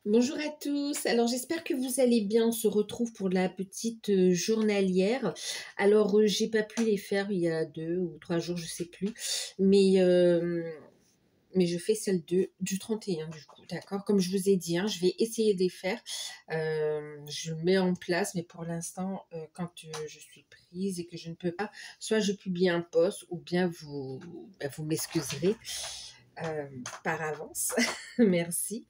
Bonjour à tous. Alors j'espère que vous allez bien. On se retrouve pour la petite journalière. Alors j'ai pas pu les faire il y a 2 ou 3 jours, je sais plus. Mais mais je fais celle du 31 du coup, d'accord. Comme je vous ai dit, hein, je vais essayer de les faire. Je mets en place, mais pour l'instant, quand je suis prise et que je ne peux pas, soit je publie un post ou bien vous m'excuserez euh, par avance. Merci.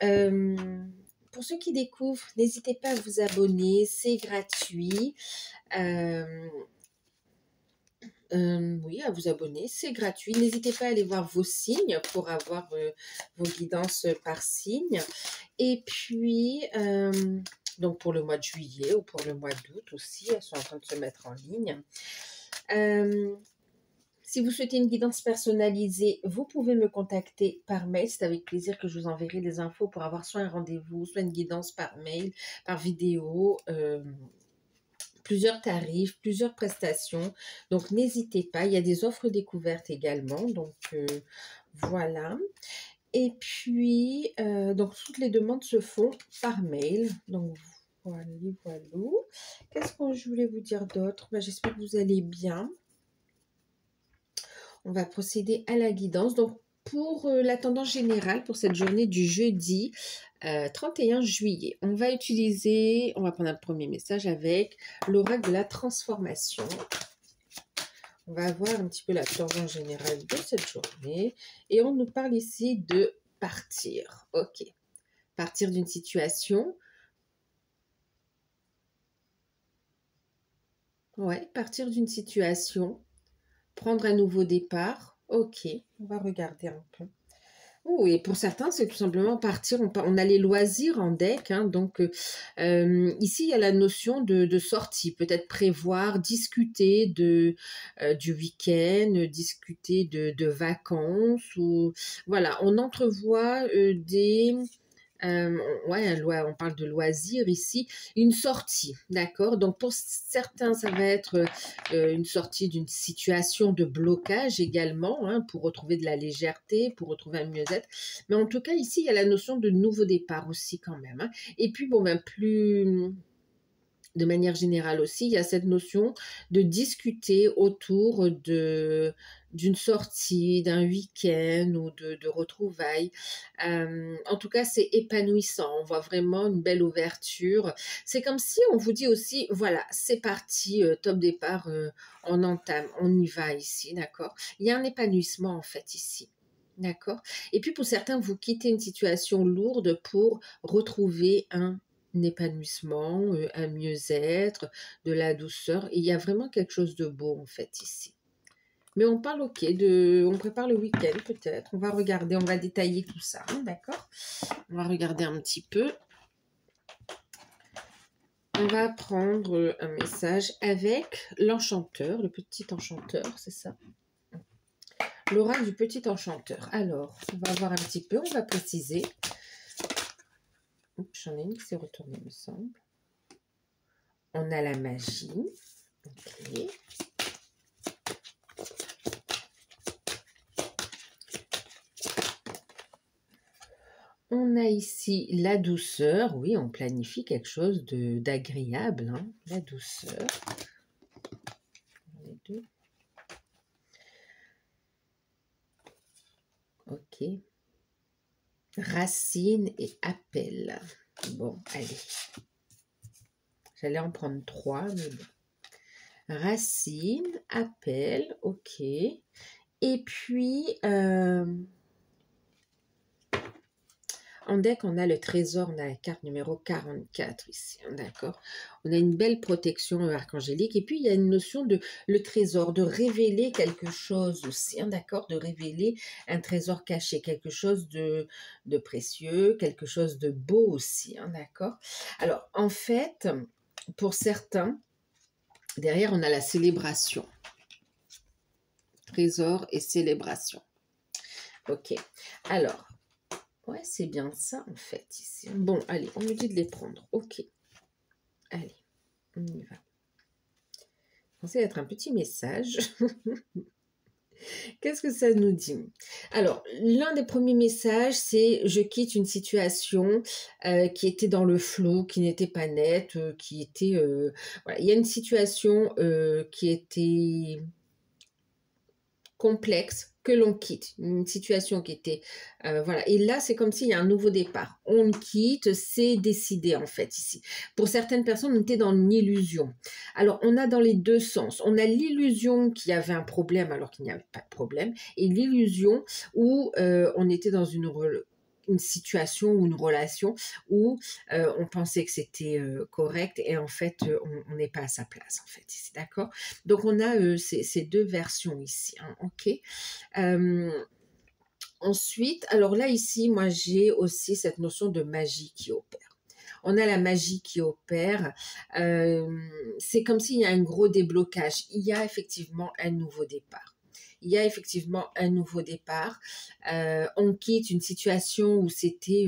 Euh, pour ceux qui découvrent, n'hésitez pas à vous abonner, c'est gratuit. Euh, oui, à vous abonner, c'est gratuit. N'hésitez pas à aller voir vos signes pour avoir vos guidances par signe. Et puis, donc pour le mois de juillet ou pour le mois d'août aussi, elles sont en train de se mettre en ligne. Euh, Si vous souhaitez une guidance personnalisée, vous pouvez me contacter par mail. C'est avec plaisir que je vous enverrai des infos pour avoir soit un rendez-vous, soit une guidance par mail, par vidéo, plusieurs tarifs, plusieurs prestations. Donc n'hésitez pas. Il y a des offres découvertes également. Donc voilà. Et puis, donc toutes les demandes se font par mail. Donc voilà, voilà. Qu'est-ce que je voulais vous dire d'autre? J'espère que vous allez bien. On va procéder à la guidance. Donc, pour la tendance générale, pour cette journée du jeudi 31 juillet, on va prendre un premier message avec l'oracle de la transformation. On va voir un petit peu la tendance générale de cette journée. Et on nous parle ici de partir. Ok. Partir d'une situation. Ouais, partir d'une situation. Prendre un nouveau départ. Ok, on va regarder un peu. Oui, pour certains, c'est tout simplement partir. On a les loisirs en deck, hein, donc ici il y a la notion de sortie, peut-être prévoir, discuter du week-end, discuter de vacances ou voilà, on entrevoit on parle de loisirs ici, une sortie, d'accord? Donc pour certains, ça va être une sortie d'une situation de blocage également, hein, pour retrouver de la légèreté, pour retrouver un mieux-être. Mais en tout cas, ici, il y a la notion de nouveau départ aussi quand même, hein. Et puis, plus de manière générale aussi, il y a cette notion de discuter autour d'une sortie, d'un week-end ou de retrouvailles. En tout cas, c'est épanouissant. On voit vraiment une belle ouverture. C'est comme si on vous dit aussi, voilà, c'est parti, top départ, on entame, on y va ici, d'accord? Il y a un épanouissement en fait ici. D'accord. Et puis pour certains, vous quittez une situation lourde pour retrouver un épanouissement, un mieux-être, de la douceur. Il y a vraiment quelque chose de beau en fait ici. Mais on parle on prépare le week-end peut-être. On va regarder, on va détailler tout ça, hein, d'accord? On va regarder un petit peu. On va prendre un message avec l'enchanteur, le petit enchanteur, c'est ça? L'oracle du petit enchanteur. Alors, on va voir un petit peu, on va préciser. J'en ai une qui s'est retournée, il me semble. On a la magie. Ok. On a ici la douceur. Oui, on planifie quelque chose d'agréable, hein. La douceur. Les deux. Ok. Racine et appel. Bon, allez. J'allais en prendre 3, mais bon. Racine, appel, ok. Et puis, en deck, on a le trésor, on a la carte numéro 44 ici, d'accord? On a une belle protection archangélique. Et puis, il y a une notion de le trésor, de révéler quelque chose aussi, hein, d'accord? De révéler un trésor caché, quelque chose de précieux, quelque chose de beau aussi, hein, d'accord? Alors, en fait, pour certains, derrière, on a la célébration. Trésor et célébration. Ok. Alors, ouais, c'est bien ça, en fait, ici. Bon, allez, on me dit de les prendre. Ok. Allez, on y va. Pensez être un petit message. Qu'est-ce que ça nous dit? Alors, l'un des premiers messages, c'est je quitte une situation qui était dans le flou, qui n'était pas nette, qui était... voilà. Il y a une situation qui était complexe que l'on quitte, une situation qui était voilà, et là c'est comme s'il y a un nouveau départ, on le quitte, c'est décidé en fait ici. Pour certaines personnes on était dans une illusion, alors on a dans les deux sens, on a l'illusion qu'il y avait un problème alors qu'il n'y avait pas de problème, et l'illusion où on était dans une situation ou une relation où on pensait que c'était correct et en fait on n'est pas à sa place en fait ici, d'accord? Donc on a ces deux versions ici, hein, ok. Euh, Ensuite, alors là ici, moi j'ai aussi cette notion de magie qui opère. On a la magie qui opère. Euh, c'est comme s'il y a un gros déblocage. Il y a effectivement un nouveau départ. Il y a effectivement un nouveau départ. On quitte une situation où c'était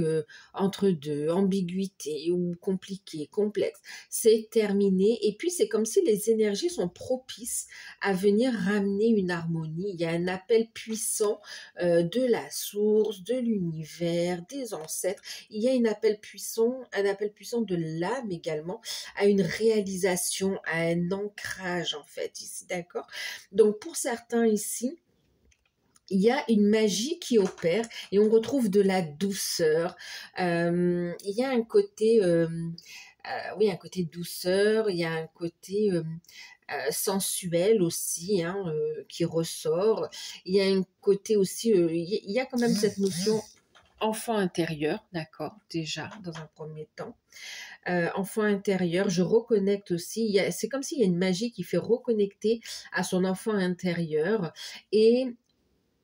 entre deux, ambiguïté ou compliqué, complexe. C'est terminé. Et puis, c'est comme si les énergies sont propices à venir ramener une harmonie. Il y a un appel puissant de la source, de l'univers, des ancêtres. Il y a un appel puissant de l'âme également à une réalisation, à un ancrage en fait ici, d'accord? Donc pour certains ici, il y a une magie qui opère et on retrouve de la douceur. Il y a un côté, oui, un côté douceur, il y a un côté sensuel aussi hein, qui ressort. Il y a un côté aussi, il y a quand même cette notion enfant intérieur, d'accord, déjà dans un premier temps. Enfant intérieur, je reconnecte aussi, c'est comme s'il y a une magie qui fait reconnecter à son enfant intérieur et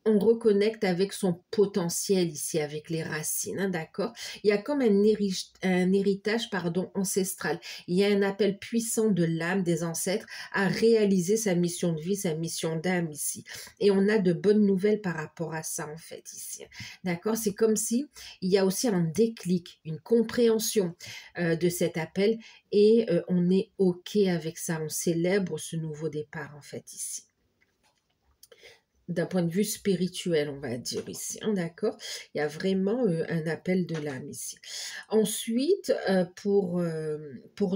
on reconnecte avec son potentiel ici, avec les racines, hein, d'accord? Il y a comme un héritage pardon, ancestral. Il y a un appel puissant de l'âme des ancêtres à réaliser sa mission de vie, sa mission d'âme ici. Et on a de bonnes nouvelles par rapport à ça, en fait, ici. D'accord? C'est comme si il y a aussi un déclic, une compréhension de cet appel et on est OK avec ça. On célèbre ce nouveau départ, en fait, ici d'un point de vue spirituel, on va dire ici, hein, d'accord? Il y a vraiment un appel de l'âme ici. Ensuite, pour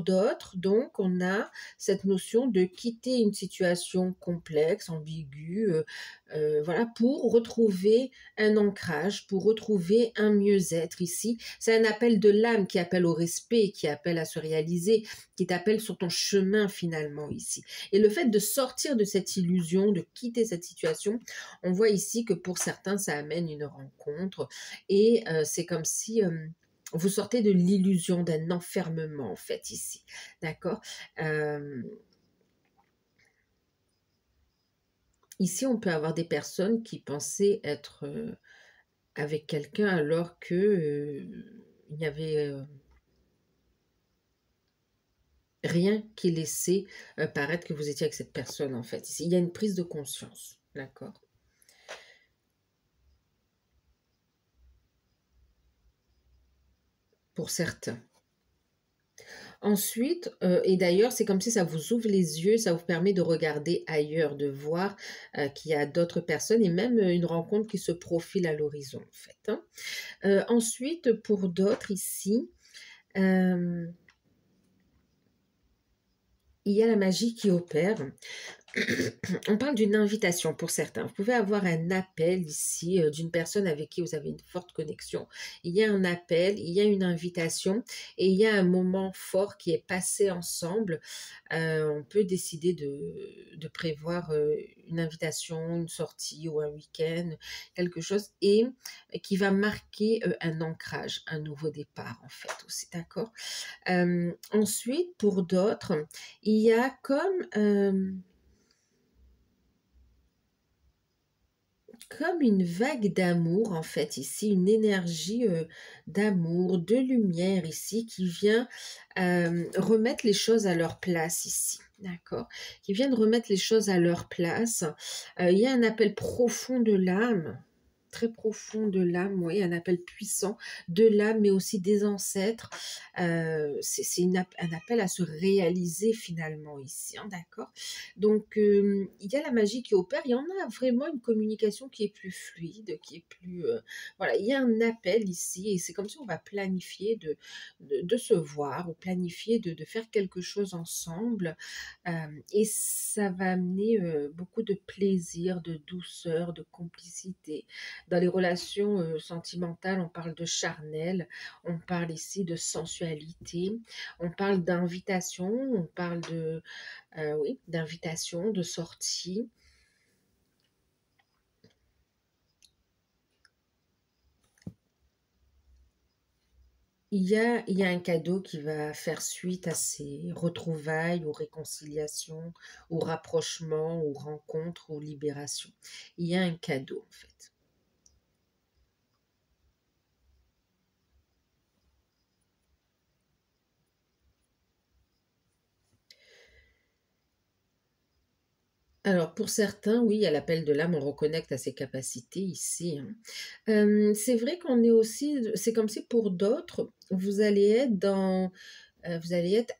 d'autres, donc, on a cette notion de quitter une situation complexe, ambiguë, voilà, pour retrouver un ancrage, pour retrouver un mieux-être ici. C'est un appel de l'âme qui appelle au respect, qui appelle à se réaliser, qui t'appelle sur ton chemin finalement ici. Et le fait de sortir de cette illusion, de quitter cette situation, on voit ici que pour certains, ça amène une rencontre et c'est comme si vous sortez de l'illusion d'un enfermement en fait ici, d'accord. Ici, on peut avoir des personnes qui pensaient être avec quelqu'un alors que il n'y avait rien qui laissait paraître que vous étiez avec cette personne en fait. Ici, il y a une prise de conscience, d'accord. Pour certains. Ensuite, et d'ailleurs, c'est comme si ça vous ouvre les yeux, ça vous permet de regarder ailleurs, de voir qu'il y a d'autres personnes et même une rencontre qui se profile à l'horizon, en fait. Hein. Ensuite, pour d'autres ici, il y a la magie qui opère. On parle d'une invitation pour certains. Vous pouvez avoir un appel ici d'une personne avec qui vous avez une forte connexion. Il y a un appel, il y a une invitation et il y a un moment fort qui est passé ensemble. On peut décider de prévoir une invitation, une sortie ou un week-end, quelque chose et qui va marquer un ancrage, un nouveau départ en fait aussi, d'accord? Ensuite, pour d'autres, il y a comme une vague d'amour en fait ici, une énergie d'amour, de lumière ici qui vient remettre les choses à leur place ici. D'accord? Qui viennent remettre les choses à leur place. Il y a un appel profond de l'âme très profond de l'âme, oui, un appel puissant de l'âme, mais aussi des ancêtres. C'est un appel à se réaliser finalement ici, hein, d'accord? Donc, il y a la magie qui opère, il y en a vraiment une communication qui est plus fluide, qui est plus... voilà, il y a un appel ici, et c'est comme si on va planifier de se voir, ou planifier de faire quelque chose ensemble, et ça va amener beaucoup de plaisir, de douceur, de complicité. Dans les relations sentimentales, on parle de charnel, on parle ici de sensualité, on parle d'invitation, on parle de, oui, d'invitation, de sortie. Il y a un cadeau qui va faire suite à ces retrouvailles, aux réconciliations, aux rapprochements, aux rencontres, aux libérations. Il y a un cadeau, en fait. Alors, pour certains, oui, à l'appel de l'âme, on reconnecte à ses capacités ici, hein. C'est vrai qu'on est aussi, c'est comme si pour d'autres, vous allez être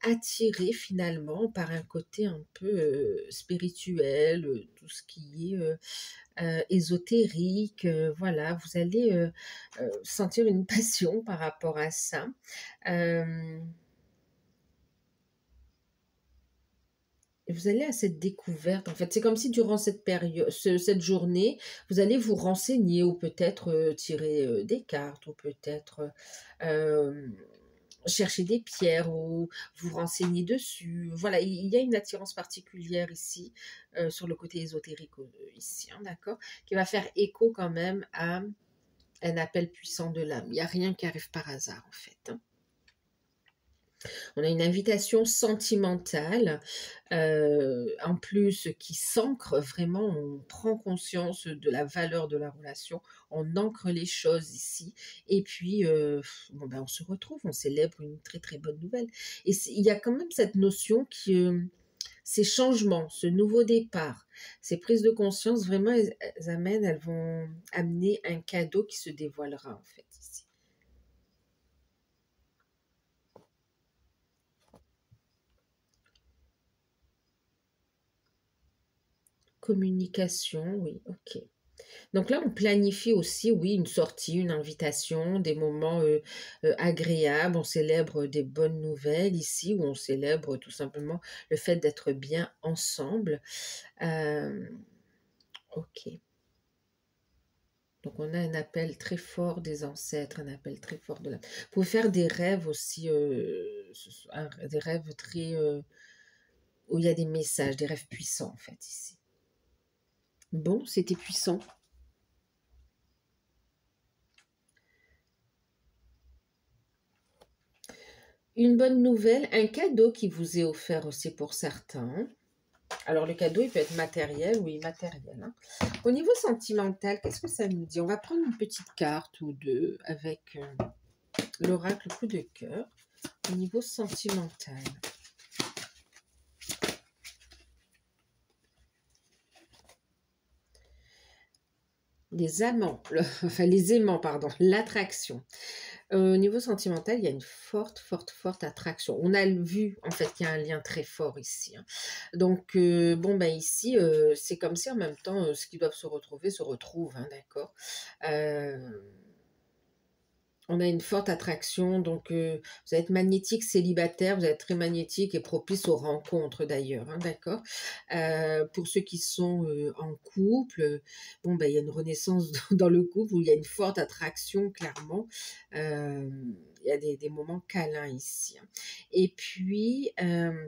attiré finalement par un côté un peu spirituel, tout ce qui est ésotérique, voilà, vous allez sentir une passion par rapport à ça. Euh, Et vous allez à cette découverte, en fait. C'est comme si durant cette période, cette journée, vous allez vous renseigner, ou peut-être tirer des cartes, ou peut-être euh, chercher des pierres, ou vous renseigner dessus. Voilà, il y a une attirance particulière ici, sur le côté ésotérique ici, hein, d'accord, qui va faire écho quand même à un appel puissant de l'âme. Il n'y a rien qui arrive par hasard, en fait, hein. On a une invitation sentimentale, en plus qui s'ancre vraiment, on prend conscience de la valeur de la relation, on ancre les choses ici, et puis bon, ben, on se retrouve, on célèbre une très très bonne nouvelle. Et il y a quand même cette notion qui... ces changements, ce nouveau départ, ces prises de conscience, vraiment, elles vont amener un cadeau qui se dévoilera en fait ici. Communication, oui, ok. Donc là, on planifie aussi, oui, une sortie, une invitation, des moments agréables. On célèbre des bonnes nouvelles ici, ou on célèbre tout simplement le fait d'être bien ensemble. Euh, ok. Donc on a un appel très fort des ancêtres, un appel très fort de la... Vous pouvez faire des rêves aussi, des rêves très... où il y a des messages, des rêves puissants en fait ici. Bon, c'était puissant. Une bonne nouvelle, un cadeau qui vous est offert aussi pour certains. Alors, le cadeau, il peut être matériel ou immatériel, hein. Au niveau sentimental, qu'est-ce que ça nous dit? On va prendre une petite carte ou deux avec l'oracle coup de cœur. Au niveau sentimental. Les amants, enfin les aimants, pardon, l'attraction. Au niveau sentimental, il y a une forte, forte, forte attraction. On a vu, en fait, qu'il y a un lien très fort ici, hein. Donc, bon, ben ici, c'est comme si en même temps, ceux qui doivent se retrouver se retrouvent, hein, d'accord. Euh, on a une forte attraction, donc vous allez être magnétique, célibataire, vous allez être très magnétique et propice aux rencontres d'ailleurs, hein, d'accord. Pour ceux qui sont en couple, bon, ben, il y a une renaissance dans le couple où il y a une forte attraction, clairement. Euh, il y a des moments câlins ici, hein. Et puis,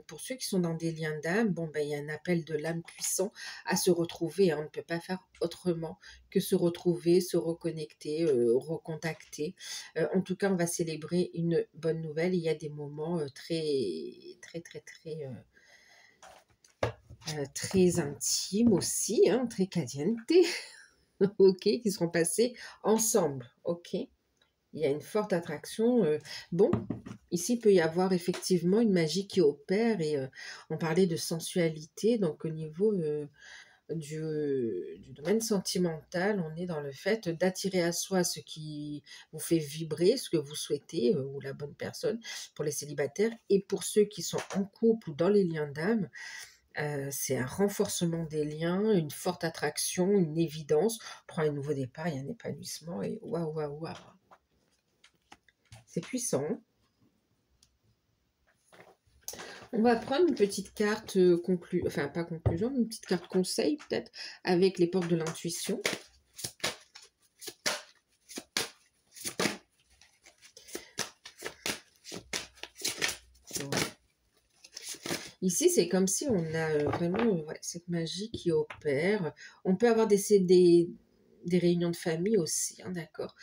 pour ceux qui sont dans des liens d'âme, bon, ben, il y a un appel de l'âme puissant à se retrouver, hein. On ne peut pas faire autrement que se retrouver, se reconnecter, recontacter. En tout cas, on va célébrer une bonne nouvelle. Il y a des moments très, très, très, très, très intimes aussi, hein, très caliente, ok, qui seront passés ensemble, ok. Il y a une forte attraction. Bon, ici, il peut y avoir effectivement une magie qui opère, et on parlait de sensualité, donc au niveau du domaine sentimental, on est dans le fait d'attirer à soi ce qui vous fait vibrer, ce que vous souhaitez, ou la bonne personne pour les célibataires. Et pour ceux qui sont en couple ou dans les liens d'âme, c'est un renforcement des liens, une forte attraction, une évidence. On prend un nouveau départ, il y a un épanouissement et waouh, waouh, waouh. C'est puissant, hein. On va prendre une petite carte enfin pas conclusion, mais une petite carte conseil peut-être, avec les portes de l'intuition. Ici, c'est comme si on a vraiment ouais, cette magie qui opère. On peut avoir des réunions de famille aussi, hein, d'accord.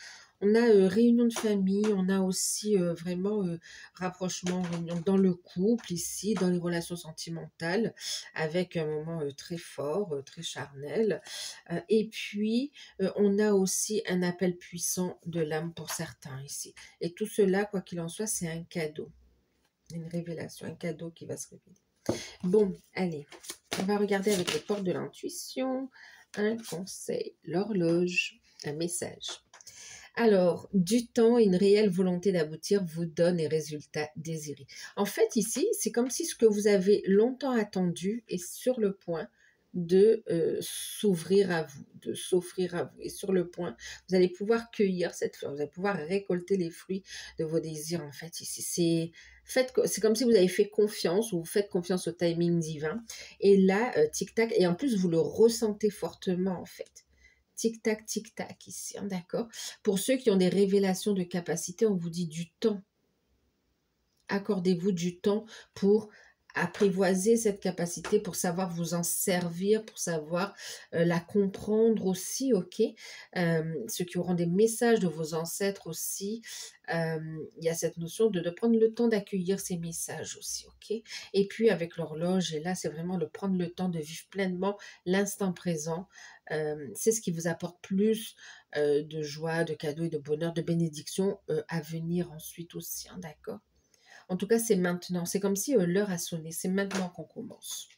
On a réunion de famille, on a aussi vraiment rapprochement, réunion dans le couple ici, dans les relations sentimentales, avec un moment très fort, très charnel. Et puis, on a aussi un appel puissant de l'âme pour certains ici. Et tout cela, quoi qu'il en soit, c'est un cadeau, une révélation, un cadeau qui va se révéler. Bon, allez, on va regarder avec les portes de l'intuition, un conseil, l'horloge, un message. Alors, du temps et une réelle volonté d'aboutir vous donnent les résultats désirés. En fait, ici, c'est comme si ce que vous avez longtemps attendu est sur le point de s'ouvrir à vous, de s'offrir à vous. Et sur le point, vous allez pouvoir cueillir cette fleur, vous allez pouvoir récolter les fruits de vos désirs. En fait, ici, c'est comme si vous avez fait confiance, ou vous faites confiance au timing divin. Et là, tic-tac, et en plus, vous le ressentez fortement, en fait. Tic-tac, tic-tac, ici, hein, d'accord. Pour ceux qui ont des révélations de capacité, on vous dit du temps. Accordez-vous du temps pour apprivoiser cette capacité, pour savoir vous en servir, pour savoir la comprendre aussi, ok. Ceux qui auront des messages de vos ancêtres aussi, il y a cette notion de prendre le temps d'accueillir ces messages aussi, ok. Et puis avec l'horloge, et là c'est vraiment de prendre le temps de vivre pleinement l'instant présent. C'est ce qui vous apporte plus de joie, de cadeaux et de bonheur, de bénédictions à venir ensuite aussi, hein, d'accord. En tout cas, c'est maintenant. C'est comme si l'heure a sonné. C'est maintenant qu'on commence.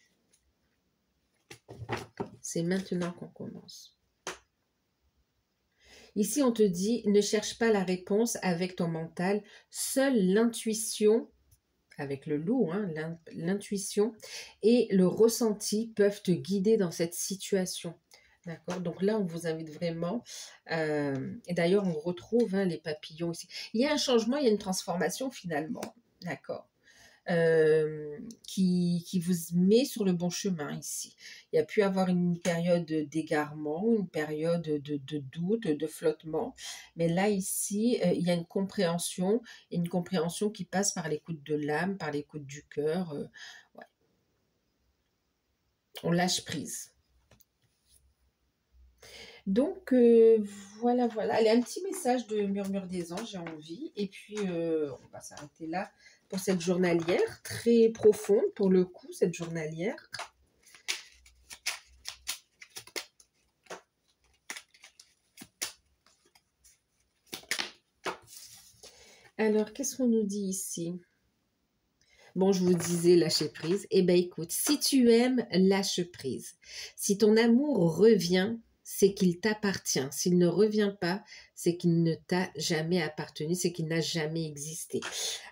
C'est maintenant qu'on commence. Ici, on te dit, ne cherche pas la réponse avec ton mental. Seule l'intuition, avec le loup, hein, l'intuition et le ressenti peuvent te guider dans cette situation. D'accord. Donc là, on vous invite vraiment. Et d'ailleurs, on retrouve les papillons ici. Il y a un changement, il y a une transformation finalement. D'accord. Qui vous met sur le bon chemin ici. Il y a pu avoir une période d'égarement, une période de doute, de flottement, mais là ici, il y a une compréhension qui passe par l'écoute de l'âme, par l'écoute du cœur. Ouais. On lâche prise. Donc, voilà. Allez, un petit message de Murmure des Anges, j'ai envie. Et puis, on va s'arrêter là pour cette journalière, très profonde pour le coup, cette journalière. Alors, qu'est-ce qu'on nous dit ici? Bon, je vous disais lâcher prise. Eh bien, écoute, si tu aimes, lâche prise. Si ton amour revient, c'est qu'il t'appartient. S'il ne revient pas, c'est qu'il ne t'a jamais appartenu, c'est qu'il n'a jamais existé.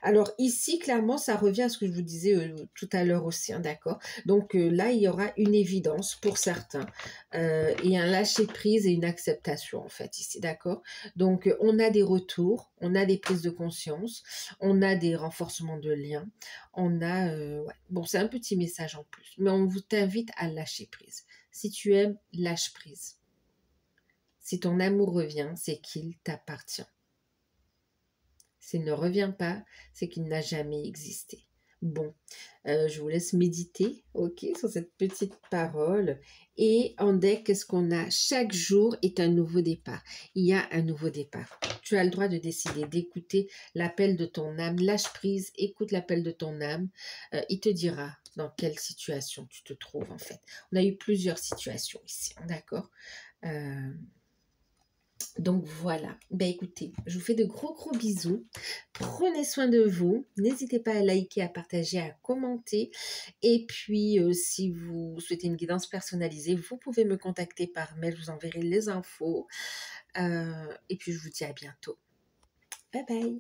Alors ici, clairement, ça revient à ce que je vous disais tout à l'heure aussi, hein, d'accord. Donc là, il y aura une évidence pour certains et un lâcher-prise et une acceptation, en fait, ici, d'accord. Donc on a des retours, on a des prises de conscience, on a des renforcements de liens, on a... ouais. Bon, c'est un petit message en plus, mais on vous t'invite à lâcher prise. Si tu aimes, lâche prise. Si ton amour revient, c'est qu'il t'appartient. S'il ne revient pas, c'est qu'il n'a jamais existé. Bon, je vous laisse méditer, ok, sur cette petite parole. Et en deck, qu'est-ce qu'on a? Chaque jour est un nouveau départ. Il y a un nouveau départ. Tu as le droit de décider, d'écouter l'appel de ton âme. Lâche prise, écoute l'appel de ton âme. Il te dira dans quelle situation tu te trouves, en fait. On a eu plusieurs situations ici, d'accord. Donc voilà, ben écoutez, je vous fais de gros gros bisous. Prenez soin de vous. N'hésitez pas à liker, à partager, à commenter. Et puis, si vous souhaitez une guidance personnalisée, vous pouvez me contacter par mail. Je vous enverrai les infos. Et puis, je vous dis à bientôt. Bye bye.